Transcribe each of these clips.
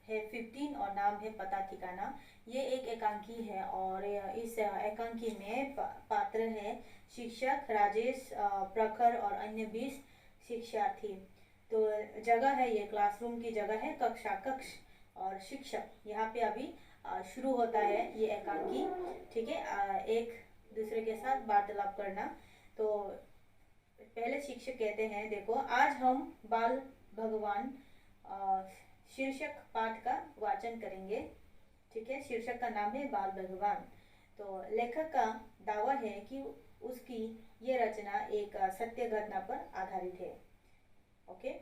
है 15 और नाम है पता ठिकाना। ये एक एकांकी है और इस एकांकी में पात्र है शिक्षक राजेश, प्रखर और अन्य 20 शिक्षार्थी। तो जगह है, ये क्लासरूम की जगह है, कक्षा कक्ष और शिक्षक। यहाँ पे अभी शुरू होता है ये एकांकी। ठीक है, एक दूसरे के साथ वार्तालाप करना। तो पहले शिक्षक कहते हैं, देखो आज हम बाल भगवान शीर्षक पाठ का वाचन करेंगे। ठीक है, शीर्षक का नाम है बाल भगवान। तो लेखक का दावा है कि उसकी ये रचना एक सत्य घटना पर आधारित है। ओके,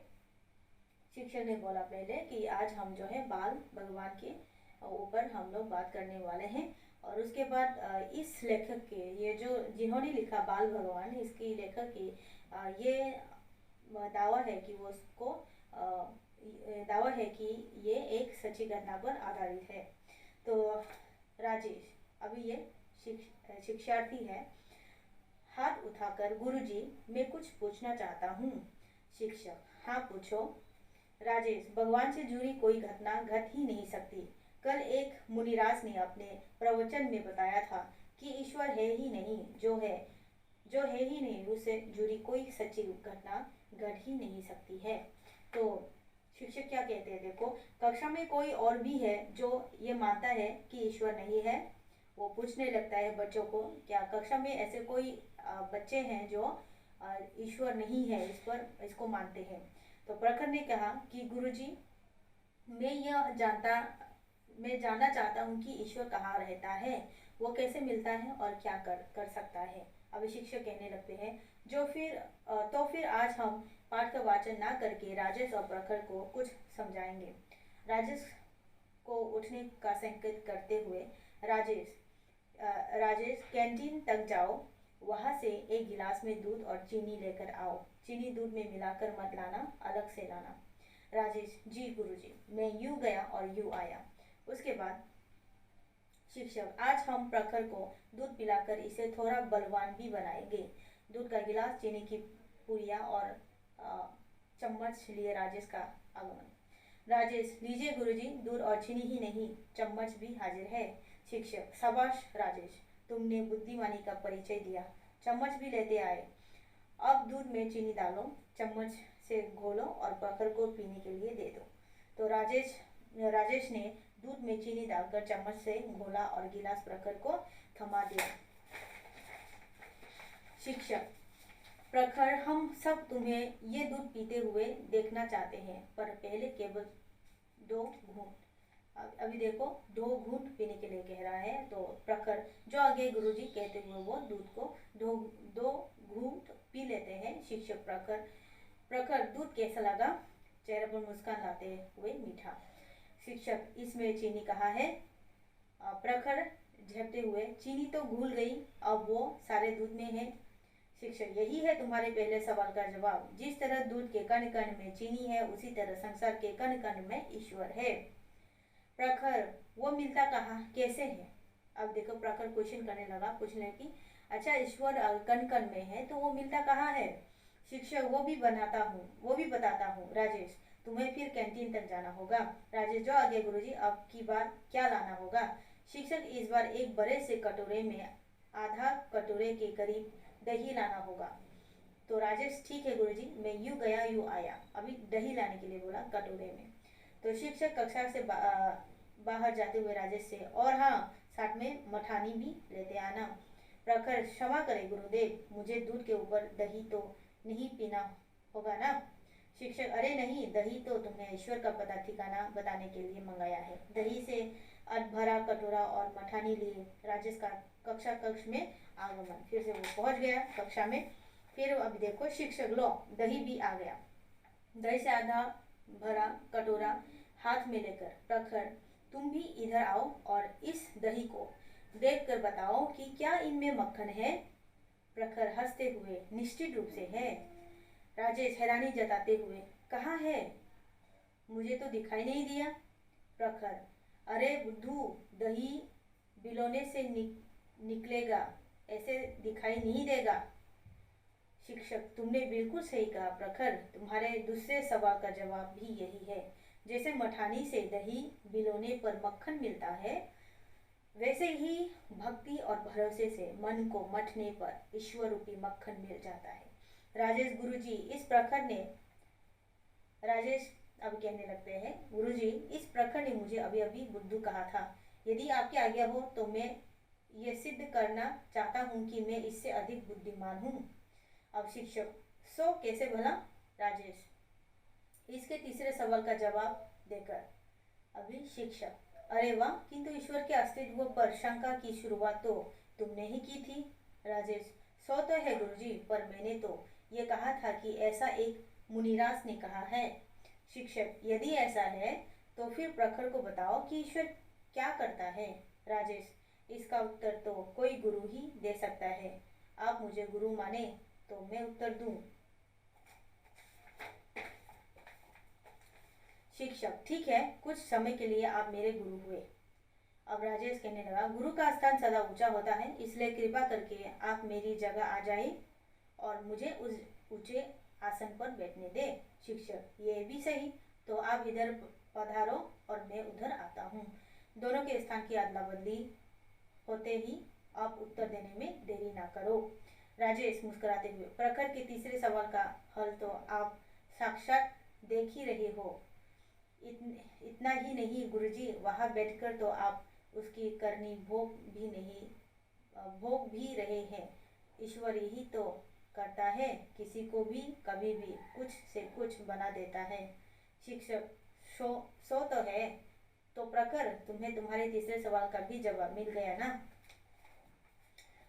शिक्षक ने बोला पहले कि आज हम जो है बाल भगवान के ऊपर हम लोग बात करने वाले हैं। और उसके बाद इस लेखक के, ये जो जिन्होंने लिखा बाल भगवान, इसकी लेखक की ये दावा है कि वो उसको दावा है कि ये एक सच्ची घटना पर आधारित है। तो राजेश, अभी ये शिक्षार्थी है, हाथ उठाकर, गुरुजी मैं कुछ पूछना चाहता हूँ। शिक्षक, हाँ पूछो। राजेश, भगवान से जुड़ी कोई घटना घट ही नहीं सकती। कल एक मुनिराज ने अपने प्रवचन में बताया था कि ईश्वर है ही नहीं, जो है ही नहीं, उससे जुड़ी कोई सच्ची घटना घट ही नहीं सकती है। तो शिक्षक क्या कहते हैं, देखो कक्षा में कोई और भी है जो ये मानता है कि ईश्वर नहीं है। वो पूछने लगता है बच्चों को, क्या कक्षा में ऐसे कोई बच्चे हैं जो ईश्वर नहीं है इसको मानते हैं। तो प्रखर ने कहा कि गुरुजी मैं जानना चाहता हूँ कि ईश्वर कहाँ रहता है, वो कैसे मिलता है और क्या कर सकता है। अभी शिक्षक कहने लगते हैं, तो फिर आज हम पाठ का वाचन ना करके राजेश और प्रखर को कुछ समझाएंगे। राजेश को उठने का संकेत करते हुए राजेश कैंटीन तक जाओ, वहाँ से एक गिलास में दूध और चीनी लेकर आओ। चीनी दूध में मिलाकर मत लाना, अलग से लाना। राजेश, जी गुरुजी। मैं यूं गया और यूं आया। उसके बाद शिक्षक, आज हम प्रखर को दूध पिलाकर इसे थोड़ा बलवान भी बनाएंगे। दूध का गिलास, चीनी की पुड़िया और चम्मच लिए राजेश का आगमन। राजेश, लीजिए गुरुजी, दूध और चीनी ही नहीं, चम्मच भी हाजिर है। शिक्षक, शाबाश राजेश, तुमने बुद्धिमानी का परिचय दिया, चम्मच भी लेते आए। अब दूध में चीनी डालो, चम्मच से घोलो और प्रखर को पीने के लिए दे दो। तो राजेश ने दूध में चीनी डालकर चम्मच से घोला और गिलास प्रखर को थमा दिया। शिक्षक, प्रखर, हम सब तुम्हें ये दूध पीते हुए देखना चाहते हैं, पर पहले केवल 2 घूंट। अभी देखो 2 घूंट पीने के लिए कह रहा है। तो प्रखर जो आगे गुरुजी कहते हुए वो दूध को 2 घूंट पी लेते हैं। शिक्षक, प्रखर दूध कैसा लगा? चेहरे पर मुस्कान लाते हुए मीठा। शिक्षक, इसमें चीनी कहाँ है? प्रखर झपटे हुए, चीनी तो घुल गई, अब वो सारे दूध में है। शिक्षक, यही है तुम्हारे पहले सवाल का जवाब। जिस तरह दूध के कण कण में चीनी है, उसी तरह संसार के कण कण में ईश्वर है। प्रखर, वो मिलता कहाँ, कैसे है? अब देखो प्रखर क्वेश्चन करने लगा, पूछने की, अच्छा ईश्वर कण कण में है तो वो मिलता कहाँ है? शिक्षक, वो भी बताता हूँ। राजेश, तुम्हें फिर कैंटीन तक जाना होगा। राजेश, जो आगे गुरुजी, अब की बार क्या लाना होगा? शिक्षक, इस बार एक बड़े से कटोरे में आधा कटोरे के करीब दही लाना होगा। तो राजेश, ठीक है गुरुजी, मैं यूं गया यूं आया। अभी दही लाने के लिए बोला कटोरे में। तो शिक्षक कक्षा से बाहर जाते हुए राजेश से, और हाँ, साथ में मठानी भी लेते आना। प्रखर, क्षमा करें गुरुदेव, मुझे दूध के ऊपर दही तो नहीं पीना होगा ना? शिक्षक, अरे नहीं, दही तो तुमने ईश्वर का पता ठिकाना बताने के लिए मंगाया है। दही से भरा कटोरा और मठानी लिए राजेश का कक्षा कक्ष में आगमन। फिर से वो पहुंच गया कक्षा में। फिर अब देखो शिक्षक, लो दही भी आ गया। दही से आधा भरा कटोरा हाथ में लेकर, प्रखर, तुम भी इधर आओ और इस दही को देखकर बताओ कि क्या इनमें मक्खन है? प्रखर हंसते हुए, निश्चित रूप से है। राजेश हैरानी जताते हुए, कहाँ है? मुझे तो दिखाई नहीं दिया। प्रखर, अरे बुद्धू, दही बिलोने से निकलेगा, ऐसे दिखाई नहीं देगा। शिक्षक, तुमने बिल्कुल सही कहा प्रखर, तुम्हारे दूसरे सवाल का जवाब भी यही है। जैसे मठानी से दही बिलोने पर मक्खन मिलता है, वैसे ही भक्ति और भरोसे से मन को मथने पर ईश्वर रूपी मक्खन मिल जाता है। राजेश गुरुजी इस प्रखर ने राजेश अब कहने लगते हैं, गुरुजी इस प्रखर ने मुझे अभी अभी बुद्धू कहा था। यदि आपकी आज्ञा हो तो मैं ये सिद्ध करना चाहता हूँ कि मैं इससे अधिक बुद्धिमान हूँ। अब शिक्षक, सो कैसे भला? राजेश इसके तीसरे सवाल का जवाब देकर। अभी शिक्षक, अरे वाह, किंतु ईश्वर के अस्तित्व पर शंका की शुरुआत तो तुमने ही की थी। राजेश, सो तो है गुरुजी, पर मैंने तो ये कहा था कि ऐसा एक मुनिराज ने कहा है। शिक्षक, यदि ऐसा है तो फिर प्रखर को बताओ कि ईश्वर क्या करता है। राजेश, इसका उत्तर तो कोई गुरु ही दे सकता है। आप मुझे गुरु माने तो मैं उत्तर दूं। शिक्षक, ठीक है, कुछ समय के लिए आप मेरे गुरु हुए। अब राजेश कहने लगा, गुरु का स्थान सदा ऊंचा होता है, इसलिए कृपा करके आप मेरी जगह आ जाइए और मुझे उस ऊंचे आसन पर बैठने दे। शिक्षक, ये भी सही, तो आप इधर पधारो और मैं उधर आता हूँ। दोनों के स्थान की अदला बदली होते ही आप उत्तर देने में देरी ना करो। राजेश मुस्कुराते हुए, प्रखर के तीसरे सवाल का हल तो आप साक्षात देख ही रहे हो। इतना ही नहीं गुरुजी, वहाँ बैठकर तो आप उसकी करनी भोग भी रहे हैं। ईश्वर यही तो करता है, किसी को भी कभी भी कुछ से कुछ बना देता है। शिक्षक, सो तो है, तो प्रखर तुम्हें तुम्हारे तीसरे सवाल का भी जवाब मिल गया ना?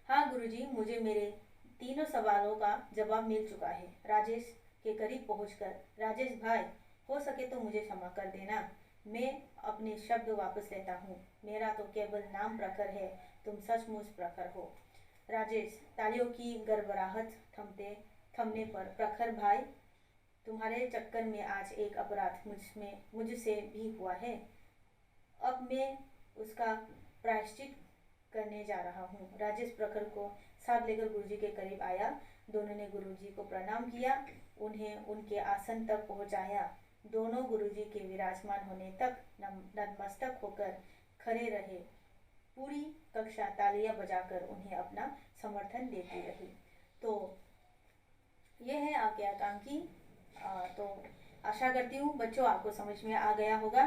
हाँ गुरुजी, मुझे मेरे तीनों सवालों का जवाब मिल चुका है। राजेश के करीब पहुंचकर, राजेश भाई, हो सके तो मुझे क्षमा कर देना, मैं अपने शब्द वापस लेता हूँ। मेरा तो केवल नाम प्रखर है, तुम सचमुच प्रखर हो। राजेश तालियों की गड़बड़ाहट थमने पर, प्रखर भाई, तुम्हारे चक्कर में आज एक अपराध मुझसे भी हुआ है। अब मैं उसका प्रायश्चित करने जा रहा हूँ। राजेश प्रखर को साथ लेकर गुरुजी के करीब आया। दोनों ने गुरुजी को प्रणाम किया, उन्हें उनके आसन तक पहुँचाया। दोनों गुरुजी के विराजमान होने तक नतमस्तक होकर खड़े रहे। पूरी कक्षा तालियां बजाकर उन्हें अपना समर्थन देती रही। तो यह है आपके आकांक्षी। तो आशा करती हूँ बच्चों आपको समझ में आ गया होगा।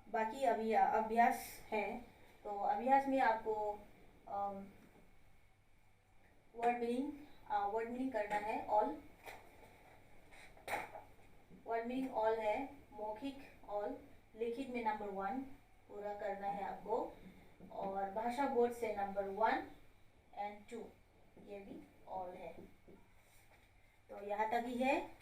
बाकी अभी अभ्यास है, तो अभ्यास में आपको वर्ड मीनिंग करना है। ऑल वर्ड मीनिंग ऑल है, मौखिक ऑल, लिखित में नंबर 1 पूरा करना है आपको, और भाषा बोर्ड से नंबर 1 और 2 ये भी ऑल है। तो यहाँ तक ही है।